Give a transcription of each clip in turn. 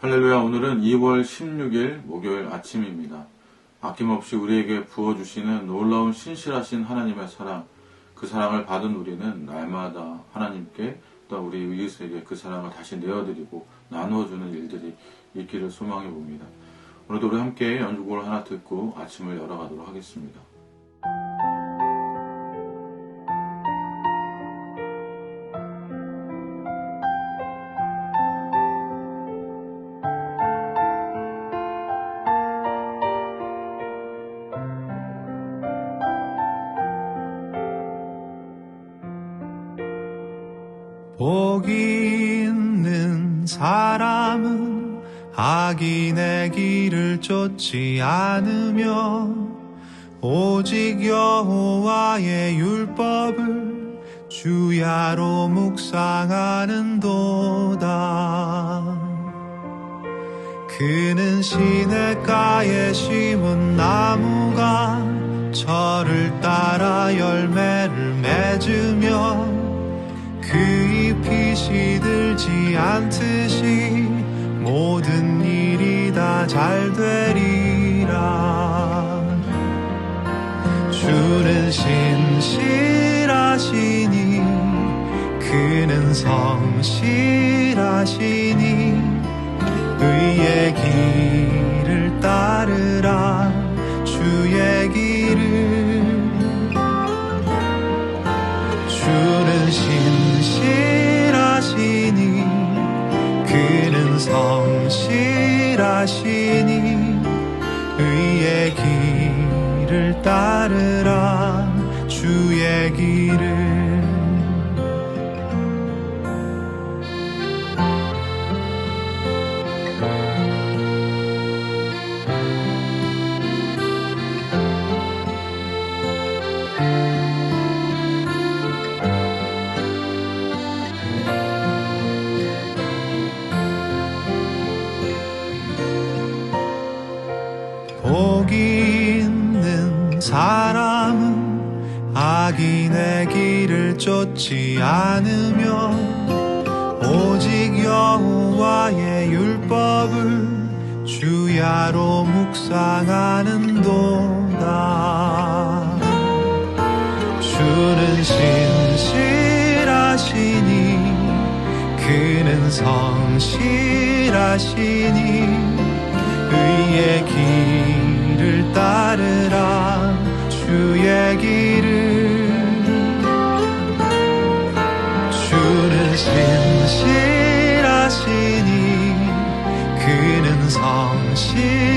할렐루야. 오늘은 2월 16일 목요일 아침입니다. 아낌없이 우리에게 부어주시는 놀라운 신실하신 하나님의 사랑, 그 사랑을 받은 우리는 날마다 하나님께 또 우리 이웃에게 그 사랑을 다시 내어드리고 나누어주는 일들이 있기를 소망해 봅니다. 오늘도 우리 함께 연주곡을 하나 듣고 아침을 열어가도록 하겠습니다. 복이 있는 사람은 악인의 길을 쫓지 않으며 오직 여호와의 율법을 주야로 묵상하는도다. 그는 시냇가에 심은 나무가 철을 따라 열매를 맺으며 그 잎이 시들지 않듯이 모든 일이 다 잘되리라. 주는 신실하시니 그는 성실하시니 의의 길을 따르라. 주의 길을 주는 신실하시니 그는 성실하시니 의의 길을 따르라. 주의 길을 복이 있는 사람은 악인의 길을 쫓지 않으며 오직 여호와의 율법을 주야로 묵상하는도다. 주는 신실하시니 그는 성실하시니 의의 길을 따르라. 주의 길을 주는 신실하시니 그는 성실하시니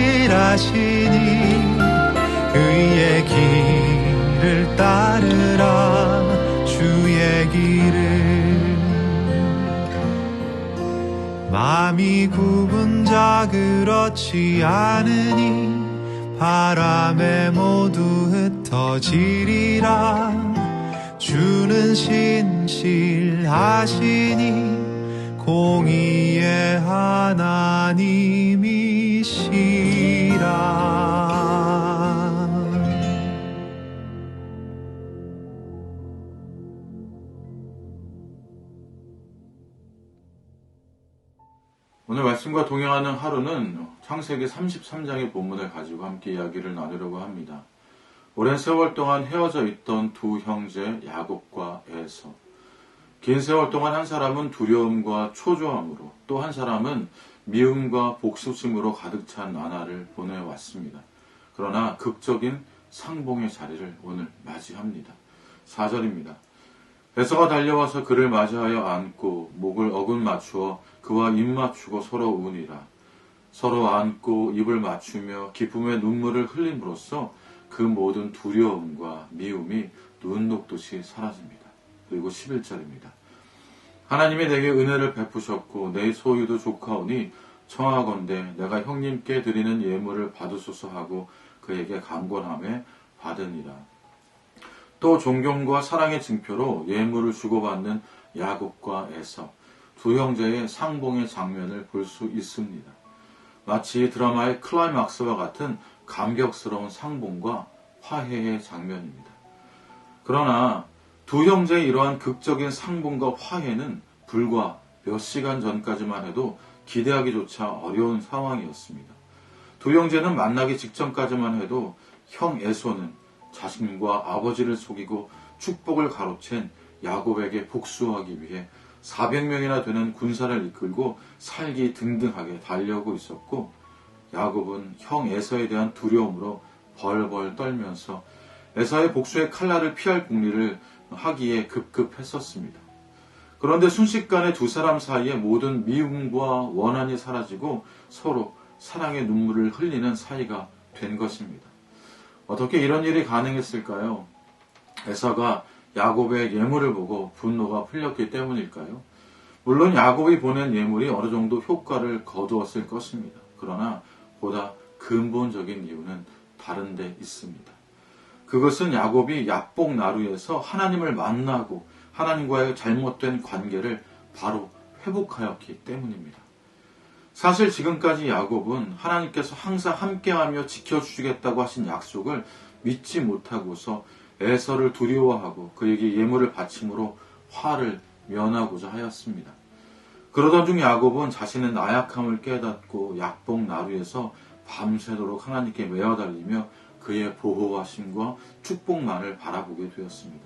의의 길을 따르라. 주의 길을 마음이 굽은 자 그렇지 않으니 바람에 모두 흩어지리라. 주는 신실하시니 공의의 하나님이시라. 오늘 말씀과 동행하는 하루는 창세기 33장의 본문을 가지고 함께 이야기를 나누려고 합니다. 오랜 세월 동안 헤어져 있던 두 형제 야곱과 에서. 긴 세월 동안 한 사람은 두려움과 초조함으로 또 한 사람은 미움과 복수심으로 가득 찬 나날을 보내왔습니다. 그러나 극적인 상봉의 자리를 오늘 맞이합니다. 4절입니다. 에서가 달려와서 그를 맞이하여 안고 목을 어긋 맞추어 그와 입 맞추고 서로 우니라. 서로 안고 입을 맞추며 기쁨의 눈물을 흘림으로써 그 모든 두려움과 미움이 눈 녹듯이 사라집니다. 그리고 11절입니다. 하나님이 내게 은혜를 베푸셨고 내 소유도 조카오니 청하건대 내가 형님께 드리는 예물을 받으소서 하고 그에게 간권함에 받으니라. 또 존경과 사랑의 증표로 예물을 주고받는 야곱과 에서, 두 형제의 상봉의 장면을 볼 수 있습니다. 마치 드라마의 클라이막스와 같은 감격스러운 상봉과 화해의 장면입니다. 그러나 두 형제의 이러한 극적인 상봉과 화해는 불과 몇 시간 전까지만 해도 기대하기조차 어려운 상황이었습니다. 두 형제는 만나기 직전까지만 해도 형 에서는 자신과 아버지를 속이고 축복을 가로챈 야곱에게 복수하기 위해 400명이나 되는 군사를 이끌고 살기 등등하게 달려오고 있었고, 야곱은 형 에서에 대한 두려움으로 벌벌 떨면서 에서의 복수의 칼날을 피할 궁리를 하기에 급급했었습니다. 그런데 순식간에 두 사람 사이에 모든 미움과 원한이 사라지고 서로 사랑의 눈물을 흘리는 사이가 된 것입니다. 어떻게 이런 일이 가능했을까요? 에서가 야곱의 예물을 보고 분노가 풀렸기 때문일까요? 물론 야곱이 보낸 예물이 어느 정도 효과를 거두었을 것입니다. 그러나 보다 근본적인 이유는 다른 데 있습니다. 그것은 야곱이 야복 나루에서 하나님을 만나고 하나님과의 잘못된 관계를 바로 회복하였기 때문입니다. 사실 지금까지 야곱은 하나님께서 항상 함께하며 지켜주시겠다고 하신 약속을 믿지 못하고서 에서를 두려워하고 그에게 예물을 바침으로 화를 면하고자 하였습니다. 그러던 중 야곱은 자신의 나약함을 깨닫고 약복 나루에서 밤새도록 하나님께 매어달리며 그의 보호하심과 축복만을 바라보게 되었습니다.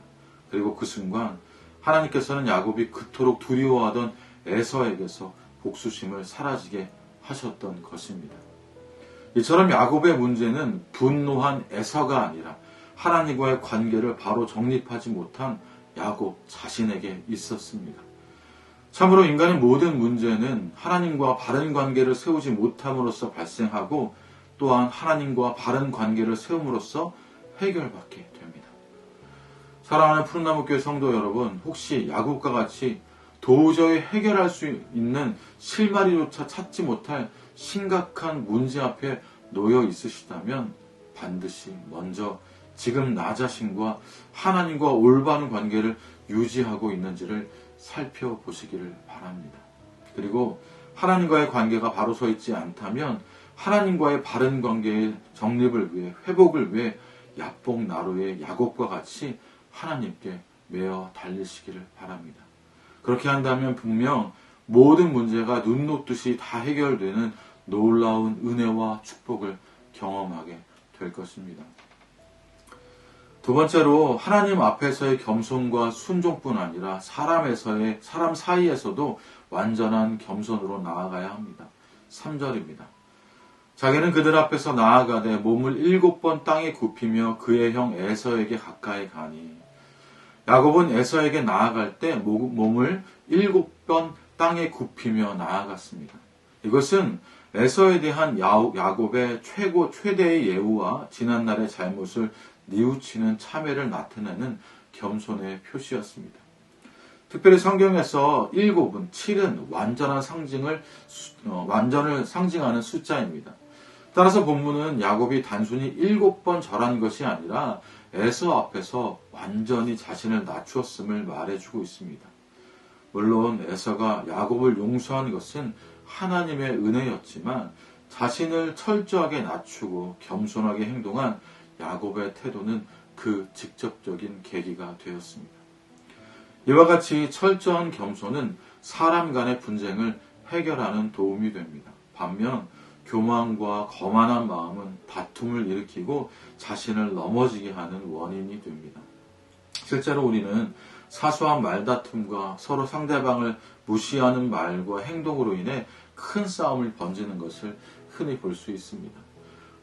그리고 그 순간 하나님께서는 야곱이 그토록 두려워하던 에서에게서 복수심을 사라지게 하셨던 것입니다. 이처럼 야곱의 문제는 분노한 에서가 아니라 하나님과의 관계를 바로 정립하지 못한 야곱 자신에게 있었습니다. 참으로 인간의 모든 문제는 하나님과 바른 관계를 세우지 못함으로써 발생하고 또한 하나님과 바른 관계를 세움으로써 해결받게 됩니다. 사랑하는 푸른나무교회 성도 여러분, 혹시 야곱과 같이 도저히 해결할 수 있는 실마리조차 찾지 못할 심각한 문제 앞에 놓여 있으시다면 반드시 먼저 지금 나 자신과 하나님과 올바른 관계를 유지하고 있는지를 살펴보시기를 바랍니다. 그리고 하나님과의 관계가 바로 서 있지 않다면 하나님과의 바른 관계의 정립을 위해, 회복을 위해 야복 나루의 야곱과 같이 하나님께 매어 달리시기를 바랍니다. 그렇게 한다면 분명 모든 문제가 눈 녹듯이 다 해결되는 놀라운 은혜와 축복을 경험하게 될 것입니다. 두 번째로 하나님 앞에서의 겸손과 순종뿐 아니라 사람 사이에서도 완전한 겸손으로 나아가야 합니다. 3절입니다. 자기는 그들 앞에서 나아가되 몸을 7번 땅에 굽히며 그의 형 에서에게 가까이 가니. 야곱은 에서에게 나아갈 때 몸을 7번 땅에 굽히며 나아갔습니다. 이것은 에서에 대한 야곱의 최대의 예우와 지난날의 잘못을 뉘우치는 참회를 나타내는 겸손의 표시였습니다. 특별히 성경에서 7은 완전을 상징하는 숫자입니다. 따라서 본문은 야곱이 단순히 7번 절한 것이 아니라 에서 앞에서 완전히 자신을 낮추었음을 말해주고 있습니다. 물론 에서가 야곱을 용서한 것은 하나님의 은혜였지만 자신을 철저하게 낮추고 겸손하게 행동한 야곱의 태도는 그 직접적인 계기가 되었습니다. 이와 같이 철저한 겸손은 사람 간의 분쟁을 해결하는 도움이 됩니다. 반면 교만과 거만한 마음은 다툼을 일으키고 자신을 넘어지게 하는 원인이 됩니다. 실제로 우리는 사소한 말다툼과 서로 상대방을 무시하는 말과 행동으로 인해 큰 싸움을 번지는 것을 흔히 볼 수 있습니다.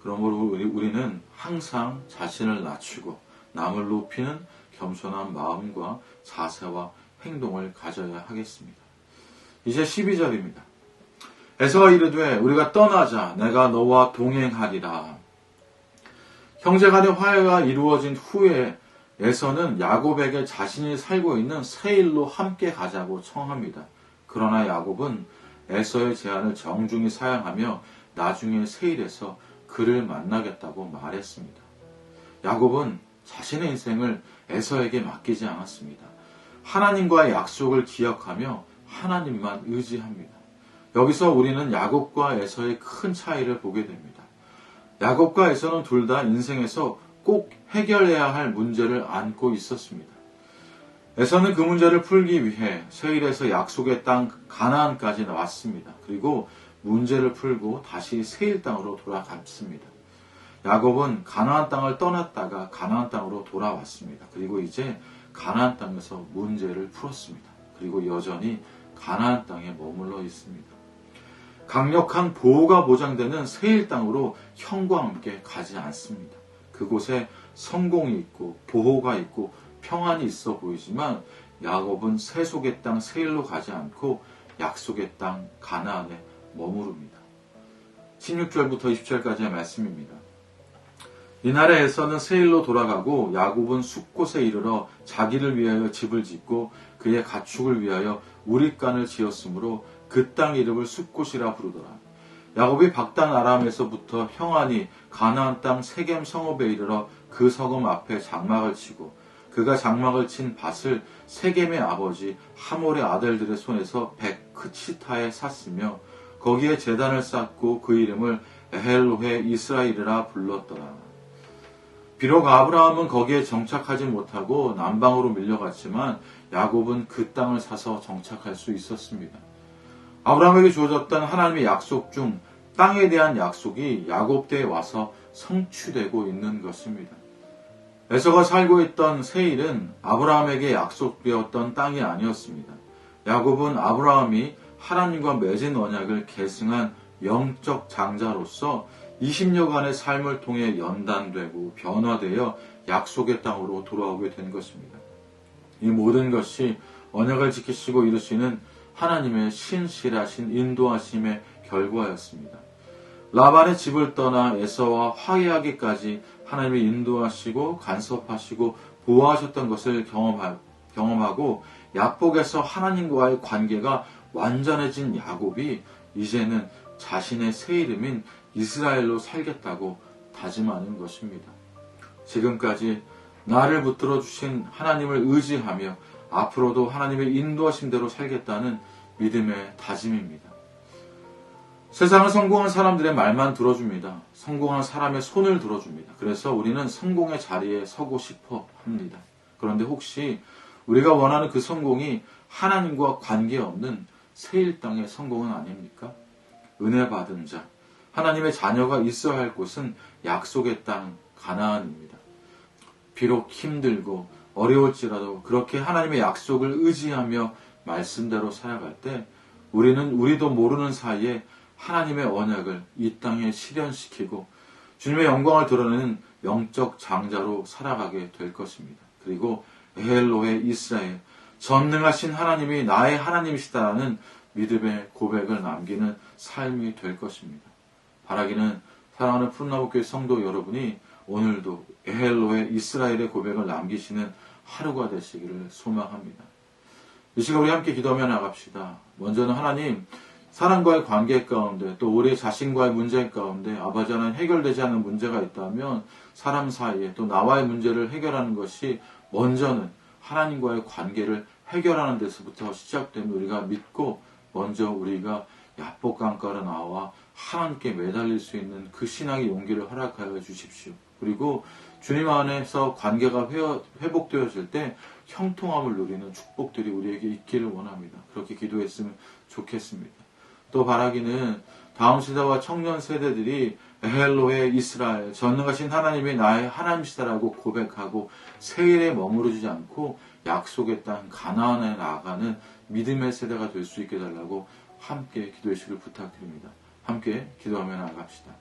그러므로 우리는 항상 자신을 낮추고 남을 높이는 겸손한 마음과 자세와 행동을 가져야 하겠습니다. 이제 12절입니다. 에서가 이르되 우리가 떠나자 내가 너와 동행하리라. 형제간의 화해가 이루어진 후에 에서는 야곱에게 자신이 살고 있는 세일로 함께 가자고 청합니다. 그러나 야곱은 에서의 제안을 정중히 사양하며 나중에 세일에서 그를 만나겠다고 말했습니다. 야곱은 자신의 인생을 에서에게 맡기지 않았습니다. 하나님과의 약속을 기억하며 하나님만 의지합니다. 여기서 우리는 야곱과 에서의 큰 차이를 보게 됩니다. 야곱과 에서는 둘 다 인생에서 꼭 해결해야 할 문제를 안고 있었습니다. 에서는 그 문제를 풀기 위해 세일에서 약속의 땅 가나안까지 왔습니다. 그리고 문제를 풀고 다시 세일 땅으로 돌아갔습니다. 야곱은 가나안 땅을 떠났다가 가나안 땅으로 돌아왔습니다. 그리고 이제 가나안 땅에서 문제를 풀었습니다. 그리고 여전히 가나안 땅에 머물러 있습니다. 강력한 보호가 보장되는 세일 땅으로 형과 함께 가지 않습니다. 그곳에 성공이 있고 보호가 있고 평안이 있어 보이지만 야곱은 세속의 땅 세일로 가지 않고 약속의 땅 가나안에 머무릅니다. 16절부터 20절까지의 말씀입니다. 이날에 에서는 세일로 돌아가고 야곱은 숫곳에 이르러 자기를 위하여 집을 짓고 그의 가축을 위하여 우릿간을 지었으므로 그 땅 이름을 숫곳이라 부르더라. 야곱이 박단 아람에서부터 형안이 가나안 땅 세겜 성읍에 이르러 그 성읍 앞에 장막을 치고 그가 장막을 친 밭을 세겜의 아버지 하몰의 아들들의 손에서 백크치타에 샀으며 거기에 제단을 쌓고 그 이름을 에헬로헤 이스라엘이라 불렀더라. 비록 아브라함은 거기에 정착하지 못하고 남방으로 밀려갔지만 야곱은 그 땅을 사서 정착할 수 있었습니다. 아브라함에게 주어졌던 하나님의 약속 중 땅에 대한 약속이 야곱 때에 와서 성취되고 있는 것입니다. 에서가 살고 있던 세일은 아브라함에게 약속되었던 땅이 아니었습니다. 야곱은 아브라함이 하나님과 맺은 언약을 계승한 영적 장자로서 20년간의 삶을 통해 연단되고 변화되어 약속의 땅으로 돌아오게 된 것입니다. 이 모든 것이 언약을 지키시고 이루시는 하나님의 신실하신 인도하심의 결과였습니다. 라반의 집을 떠나 에서와 화해하기까지 하나님이 인도하시고 간섭하시고 보호하셨던 것을 경험하고 야복에서 하나님과의 관계가 완전해진 야곱이 이제는 자신의 새 이름인 이스라엘로 살겠다고 다짐하는 것입니다. 지금까지 나를 붙들어 주신 하나님을 의지하며 앞으로도 하나님의 인도하심대로 살겠다는 믿음의 다짐입니다. 세상은 성공한 사람들의 말만 들어줍니다. 성공한 사람의 손을 들어줍니다. 그래서 우리는 성공의 자리에 서고 싶어 합니다. 그런데 혹시 우리가 원하는 그 성공이 하나님과 관계없는 세일 땅의 성공은 아닙니까? 은혜 받은 자, 하나님의 자녀가 있어야 할 곳은 약속의 땅 가나안입니다. 비록 힘들고 어려울지라도 그렇게 하나님의 약속을 의지하며 말씀대로 살아갈 때 우리는 우리도 모르는 사이에 하나님의 언약을 이 땅에 실현시키고 주님의 영광을 드러내는 영적 장자로 살아가게 될 것입니다. 그리고 에헬로헤 이스라엘, 전능하신 하나님이 나의 하나님이시다라는 믿음의 고백을 남기는 삶이 될 것입니다. 바라기는 사랑하는 푸른나무교회 성도 여러분이 오늘도 에헬로헤 이스라엘의 고백을 남기시는 하루가 되시기를 소망합니다. 이 시간 우리 함께 기도하며 나갑시다. 먼저는 하나님, 사람과의 관계 가운데 또 우리 자신과의 문제 가운데 아버지 하나님 해결되지 않는 문제가 있다면 사람 사이에 또 나와의 문제를 해결하는 것이 먼저는 하나님과의 관계를 해결하는 데서부터 시작되면 우리가 믿고 먼저 우리가 야복강가로 나와 하나님께 매달릴 수 있는 그 신앙의 용기를 허락하여 주십시오. 그리고 주님 안에서 관계가 회복되어질 때 형통함을 누리는 축복들이 우리에게 있기를 원합니다. 그렇게 기도했으면 좋겠습니다. 또 바라기는 다음 세대와 청년 세대들이 에헬로헤 이스라엘, 전능하신 하나님이 나의 하나님이시다라고 고백하고 세일에 머무르지 않고 약속의 땅 가나안에 나아가는 믿음의 세대가 될 수 있게 해달라고 함께 기도해 주시길 부탁드립니다. 함께 기도하며 나아갑시다.